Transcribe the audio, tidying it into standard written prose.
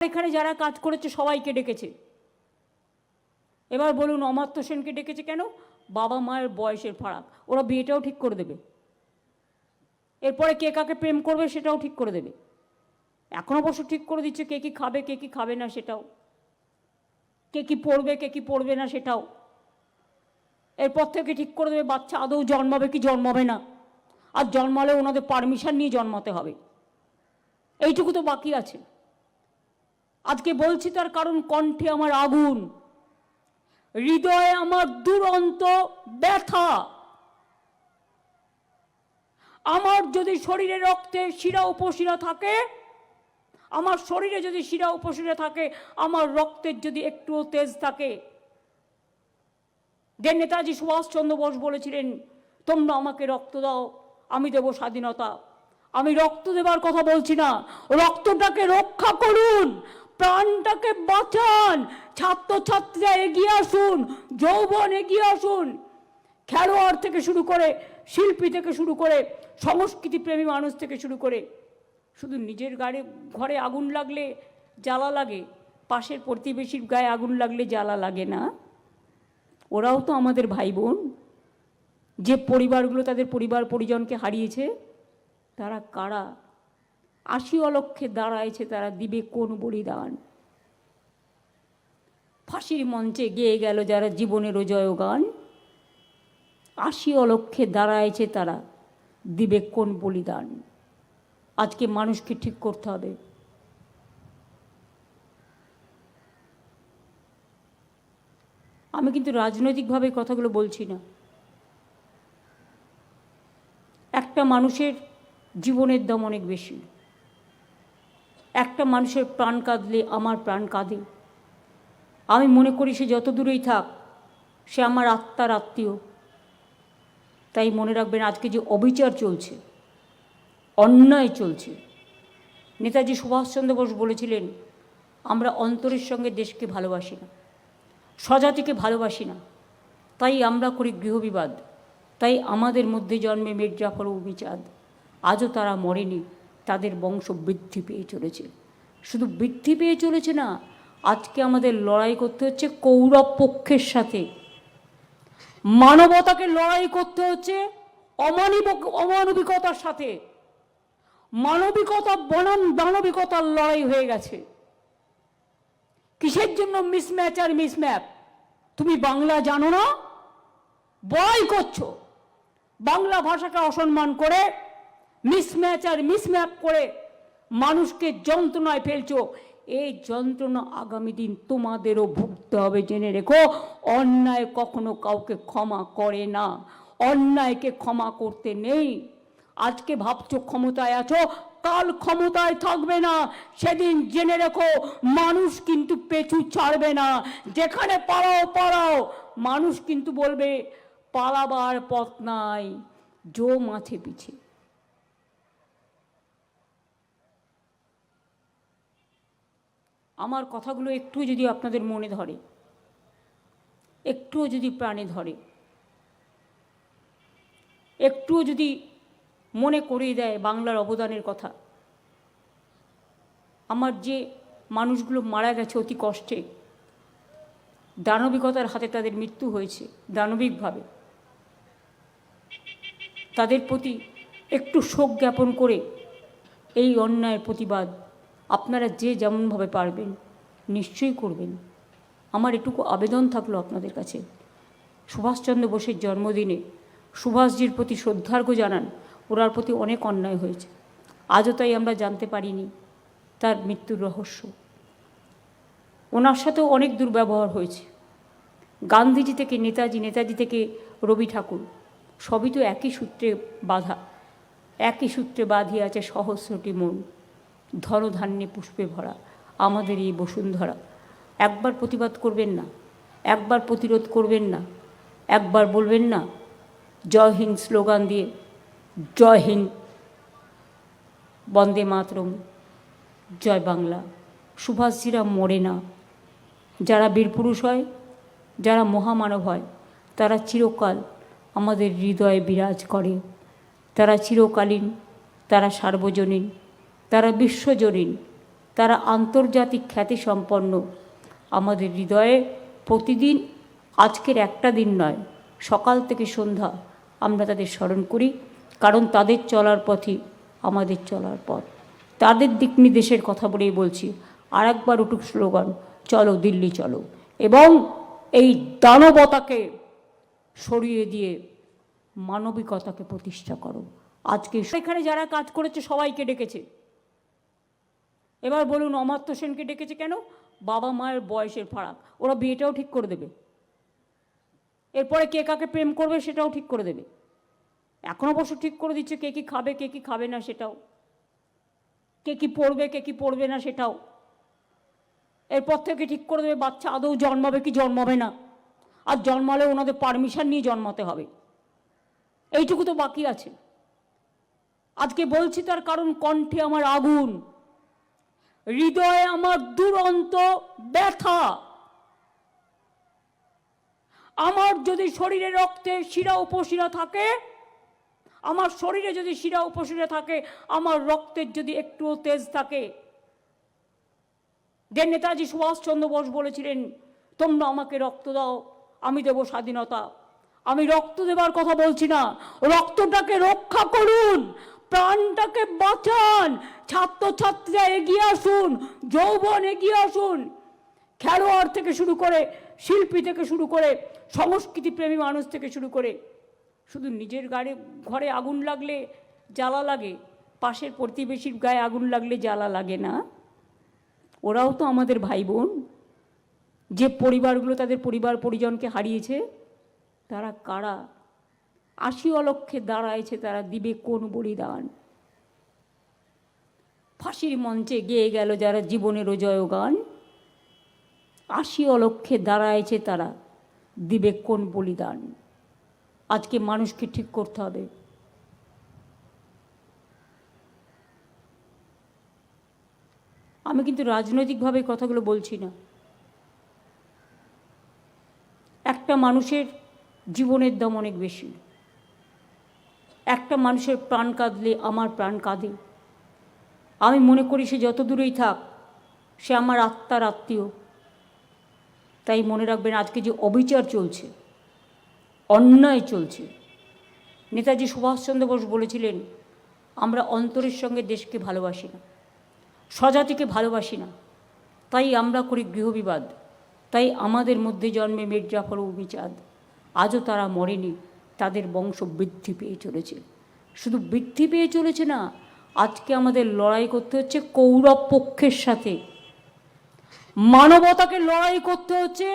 এখানে যারা কাজ করেছে সবাইকে ডেকেছে। এবার বলুন অমর্ত্য সেনকে ডেকেছে কেন? বাবা মায়ের বয়সের ফারাক, ওরা বিয়েটাও ঠিক করে দেবে, এরপরে কে কাকে প্রেম করবে সেটাও ঠিক করে দেবে। এখন অবশ্য ঠিক করে দিচ্ছে কে কি খাবে কে কি খাবে না সেটাও, কে কি পড়বে কে কি পড়বে না সেটাও। এরপর থেকে ঠিক করে দেবে বাচ্চা আদৌ জন্মাবে কি জন্মাবে না, আর জন্মালে ওনাদের পারমিশন নিয়ে জন্মাতে হবে। এইটুকু তো বাকি আছে। আজকে বলছি তার কারণ কণ্ঠে আমার আগুন, হৃদয়ে আমার দুরন্ত ব্যথা। আমার যদি শরীরে রক্তে শিরা উপশিরা থাকে, আমার শরীরে যদি শিরা উপশিরা থাকে, আমার রক্তের যদি একটুও তেজ থাকে, যে নেতাজি সুভাষচন্দ্র বোস বলেছিলেন তোমরা আমাকে রক্ত দাও আমি দেব স্বাধীনতা। আমি রক্ত দেবার কথা বলছি না, রক্তটাকে রক্ষা করুন, প্রাণটাকে বাঁচান। ছাত্রছাত্রীরা এগিয়ে আসুন, যৌবন এগিয়ে আসুন, খেলোয়াড় থেকে শুরু করে শিল্পী থেকে শুরু করে সংস্কৃতিপ্রেমী মানুষ থেকে শুরু করে। শুধু নিজের ঘরে আগুন লাগলে জ্বালা লাগে, পাশের প্রতিবেশীর গায়ে আগুন লাগলে জ্বালা লাগে না? ওরাও তো আমাদের ভাই বোন। যে পরিবারগুলো তাদের পরিবার পরিজনকে হারিয়েছে তারা কারা? ৮০ অলক্ষে দাঁড়াইছে, তারা দিবে কোন বলিদান? ফাঁসির মঞ্চে গেয়ে গেল যারা জীবনের জয়গান, ৮০ অলক্ষে দাঁড়াইছে তারা দিবে কোন বলিদান? আজকে মানুষকে ঠিক করতে হবে। আমি কিন্তু রাজনৈতিকভাবে কথাগুলো বলছি না। একটা মানুষের জীবনের দাম অনেক বেশি। একটা মানুষের প্রাণ কাঁদলে আমার প্রাণ কাঁদে। আমি মনে করি সে যত দূরেই থাক সে আমার আত্মার আত্মীয়। তাই মনে রাখবেন, আজকে যে অবিচার চলছে, অন্যায় চলছে, নেতাজি সুভাষচন্দ্র বোস বলেছিলেন আমরা অন্তরের সঙ্গে দেশকে ভালোবাসি না, স্বজাতিকে ভালোবাসি না, তাই আমরা করি গৃহবিবাদ, তাই আমাদের মধ্যে জন্মে মীর জাফর ও উমিচাঁদ। আজও তারা মরেনি, তাদের বংশ বৃদ্ধি পেয়ে চলেছে। শুধু বৃদ্ধি পেয়ে চলেছে না, আজকে আমাদের লড়াই করতে হচ্ছে কৌরব পক্ষের সাথে, মানবতাকে লড়াই করতে হচ্ছে অমানবিকতার সাথে। মানবিকতা বনাম দানবিকতার লড়াই হয়ে গেছে। কিসের জন্য মিসম্যাচ আর মিসম্যাপ? তুমি বাংলা জানো না, বড়াই করছো, বাংলা ভাষাকে অসম্মান করে মিসম্যাচ আর মিসম্যাপ করে মানুষকে যন্ত্রণায় ফেলছো। এই যন্ত্রণা আগামী দিন তোমাদেরও ভুগতে হবে, জেনে রেখো। অন্যায় কখনো কাউকে ক্ষমা করে না, অন্যায়কে ক্ষমা করতে নেই। আজকে ভাবছো ক্ষমতায় আছো, কাল ক্ষমতায় থাকবে না, সেদিন জেনে রেখো মানুষ কিন্তু পেছু ছাড়বে না। যেখানে পালাও পালাও, মানুষ কিন্তু বলবে পালাবার পথ নাই, জো মাছে পিছে। আমার কথাগুলো একটু যদি আপনাদের মনে ধরে, একটুও যদি প্রাণে ধরে, একটুও যদি মনে করিয়ে দেয় বাংলার অবদানের কথা, আমার যে মানুষগুলো মারা গেছে অতি কষ্টে, দানবিকতার হাতে তাদের মৃত্যু হয়েছে দানবিকভাবে, তাদের প্রতি একটু শোক জ্ঞাপন করে এই অন্যায়ের প্রতিবাদ আপনারা যে যেমনভাবে পারবেন নিশ্চয়ই করবেন। আমার এটুকু আবেদন থাকলো আপনাদের কাছে, সুভাষচন্দ্র বোসের জন্মদিনে সুভাষজির প্রতি শ্রদ্ধার্ঘ্য জানান। ওনার প্রতি অনেক অন্যায় হয়েছে, আজও তাই আমরা জানতে পারিনি তার মৃত্যুর রহস্য। ওনার সাথেও অনেক দুর্ব্যবহার হয়েছে। গান্ধীজি থেকে নেতাজি, নেতাজি থেকে রবি ঠাকুর, সবই তো একই সূত্রে বাঁধা, একই সূত্রে বাঁধিয়ে আছে সহস্রটি মন, ধনধান্যে পুষ্পে ভরা আমাদের এই বসুন্ধরা। একবার প্রতিবাদ করবেন না, একবার প্রতিরোধ করবেন না, একবার বলবেন না জয় হিন্দ স্লোগান দিয়ে জয় হিন্দ, বন্দে মাতরম, জয় বাংলা। সুভাষজিরা মরে না। যারা বীরপুরুষ হয়, যারা মহামানব হয়, তারা চিরকাল আমাদের হৃদয়ে বিরাজ করে। তারা চিরকালীন, তারা সার্বজনীন, তারা বিশ্বজনীন, তারা আন্তর্জাতিক খ্যাতিসম্পন্ন। আমাদের হৃদয়ে প্রতিদিন, আজকের একটা দিন নয়, সকাল থেকে সন্ধ্যা আমরা তাদের স্মরণ করি, কারণ তাদের চলার পথই আমাদের চলার পথ। তাদের দিক নির্দেশের কথা বলেই বলছি, আর একবার উঠুক স্লোগান, চলো দিল্লি চলো, এবং এই দানবতাকে সরিয়ে দিয়ে মানবিকতাকে প্রতিষ্ঠা করো। আজকে সেখানে যারা কাজ করেছে সবাইকে ডেকেছে। এবার বলুন অমর্ত্য সেনকে ডেকেছে কেন? বাবা মায়ের বয়সের ফারাক, ওরা বিয়েটাও ঠিক করে দেবে, এরপরে কে কাকে প্রেম করবে সেটাও ঠিক করে দেবে। এখন অবশ্য ঠিক করে দিচ্ছে কে কি খাবে কে কি খাবে না সেটাও, কে কি পড়বে কে কি পড়বে না সেটাও। এরপর থেকে ঠিক করে দেবে বাচ্চা আদৌ জন্মাবে কি জন্মাবে না, আর জন্মালে ওনাদের পারমিশন নিয়ে জন্মাতে হবে। এইটুকু তো বাকি আছে। আজকে বলছি তার কারণ কণ্ঠে আমার আগুন, হৃদয়ে আমার দুরন্ত ব্যথা। আমার যদি শরীরে রক্তে শিরা উপশিরা থাকে, আমার শরীরে যদি শিরা উপশিরা থাকে, আমার রক্তের যদি একটুও তেজ থাকে, যে নেতাজি সুভাষচন্দ্র বোস বলেছিলেন তোমরা আমাকে রক্ত দাও আমি দেব স্বাধীনতা, আমি রক্ত দেবার কথা বলছি না, রক্তটাকে রক্ষা করুন, প্রাণটাকে বাঁচান। ছাত্রছাত্রীরা এগিয়ে আসুন, যৌবন এগিয়ে আসুন, খেলোয়াড় থেকে শুরু করে শিল্পী থেকে শুরু করে সংস্কৃতিপ্রেমী মানুষ থেকে শুরু করে। শুধু নিজের ঘরে আগুন লাগলে জ্বালা লাগে, পাশের প্রতিবেশীর গায়ে আগুন লাগলে জ্বালা লাগে না? ওরাও তো আমাদের ভাই বোন। যে পরিবারগুলো তাদের পরিবার পরিজনকে হারিয়েছে, তারা কারা? ৮০ অলক্ষে দাঁড়াইছে, তারা দিবে কোন বলিদান? ফাঁসির মঞ্চে গেয়ে গেল যারা জীবনেরও জয়গান, ৮০ অলক্ষে দাঁড়াইছে, তারা দিবে কোন বলিদান? আজকে মানুষকে ঠিক করতে হবে। আমি কিন্তু রাজনৈতিকভাবে কথাগুলো বলছি না। একটা মানুষের জীবনের দাম অনেক বেশি। একটা মানুষের প্রাণ কাঁদলে আমার প্রাণ কাঁদে। আমি মনে করি সে যত দূরেই থাক, সে আমার আত্মার আত্মীয়। তাই মনে রাখবেন, আজকে যে অবিচার চলছে, অন্যায় চলছে, নেতাজি সুভাষচন্দ্র বোস বলেছিলেন আমরা অন্তরের সঙ্গে দেশকে ভালোবাসি না, স্বজাতিকে ভালোবাসি না, তাই আমরা করি গৃহবিবাদ, তাই আমাদের মধ্যে জন্মে মীর জাফর ও উমিচাঁদ। আজও তারা মরেনি, তাদের বংশ বৃদ্ধি পেয়ে চলেছে। শুধু বৃদ্ধি পেয়ে চলেছে না, আজকে আমাদের লড়াই করতে হচ্ছে কৌরব পক্ষের সাথে, মানবতাকে লড়াই করতে হচ্ছে